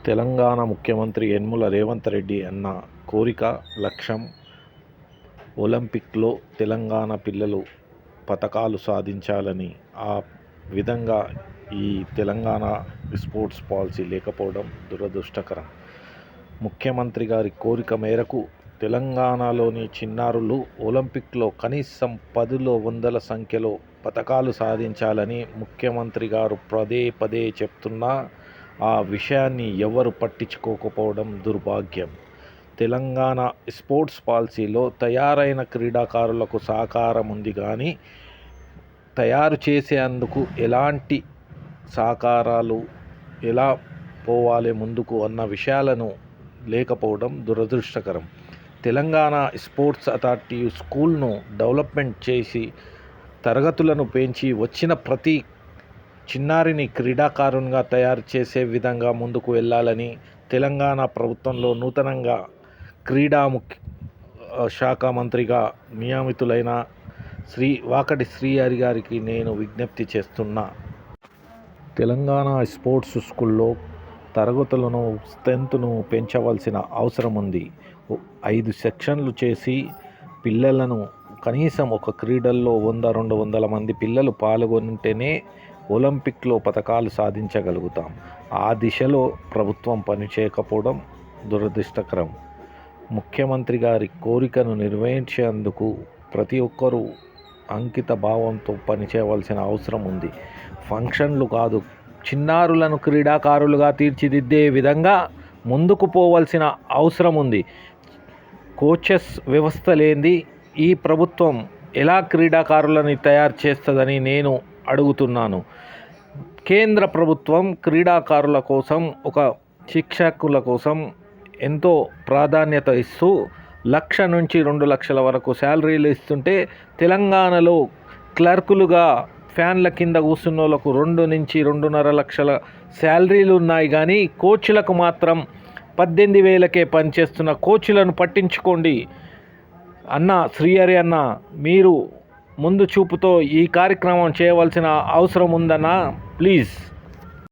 తెలంగాణ ముఖ్యమంత్రి యనమల రేవంత్ రెడ్డి అన్న కోరిక లక్ష్యం ఒలింపిక్లో తెలంగాణ పిల్లలు పతకాలు సాధించాలని. ఆ విధంగా ఈ తెలంగాణ స్పోర్ట్స్ పాలసీ లేకపోవడం దురదృష్టకరం. ముఖ్యమంత్రి గారి కోరిక మేరకు తెలంగాణలోని చిన్నారులు ఒలింపిక్లో కనీసం 10లో వందల సంఖ్యలో పతకాలు సాధించాలని ముఖ్యమంత్రి గారు పదే పదే చెప్తున్నా ఆ విషయాన్ని ఎవరు పట్టించుకోకపోవడం దుర్భాగ్యం. తెలంగాణ స్పోర్ట్స్ పాలసీలో తయారైన క్రీడాకారులకు సహకారం ఉంది కానీ తయారు చేసేందుకు ఎలాంటి సహకారాలు, ఎలా పోవాలి ముందుకు అన్న విషయాలను లేకపోవడం దురదృష్టకరం. తెలంగాణ స్పోర్ట్స్ అథారిటీ స్కూల్ను డెవలప్మెంట్ చేసి తరగతులను పెంచి వచ్చిన ప్రతి చిన్నారిని క్రీడాకారునిగా తయారు చేసే విధంగా ముందుకు వెళ్ళాలని తెలంగాణ ప్రభుత్వంలో నూతనంగా క్రీడా శాఖ మంత్రిగా నియమితులైన వాకటి శ్రీహరి గారికి నేను విజ్ఞప్తి చేస్తున్నా. తెలంగాణ స్పోర్ట్స్ స్కూల్లో తరగతులను స్ట్రెంత్ను పెంచవలసిన అవసరం ఉంది. 5 సెక్షన్లు చేసి పిల్లలను కనీసం ఒక క్రీడల్లో 100-200 మంది పిల్లలు పాల్గొంటేనే ఒలింపిక్లో పతకాలు సాధించగలుగుతాం. ఆ దిశలో ప్రభుత్వం పనిచేయకపోవడం దురదృష్టకరం. ముఖ్యమంత్రి గారి కోరికను నెరవేర్చేందుకు ప్రతి ఒక్కరూ అంకిత భావంతో పనిచేయవలసిన అవసరం ఉంది. ఫంక్షన్లు కాదు, చిన్నారులను క్రీడాకారులుగా తీర్చిదిద్దే విధంగా ముందుకు పోవలసిన అవసరం ఉంది. కోచెస్ వ్యవస్థ లేనిది ఈ ప్రభుత్వం ఎలా క్రీడాకారులని తయారు చేస్తుందని నేను అడుగుతున్నాను. కేంద్ర ప్రభుత్వం క్రీడాకారుల కోసం, ఒక శిక్షకుల కోసం ఎంతో ప్రాధాన్యత ఇస్తూ 1,00,000 నుంచి 2 లక్షల వరకు శాలరీలు ఇస్తుంటే తెలంగాణలో క్లర్కులుగా ఫ్యాన్ల కింద కూర్చున్న వాళ్ళకు 2 నుంచి 2.5 లక్షల శాలరీలు ఉన్నాయి. కానీ కోచ్లకు మాత్రం 18,000కే పనిచేస్తున్న కోచ్లను పట్టించుకోండి అన్న శ్రీహరి అన్న. మీరు ముందు చూపుతో ఈ కార్యక్రమం చేయవలసిన అవసరం ఉందన్న, ప్లీజ్.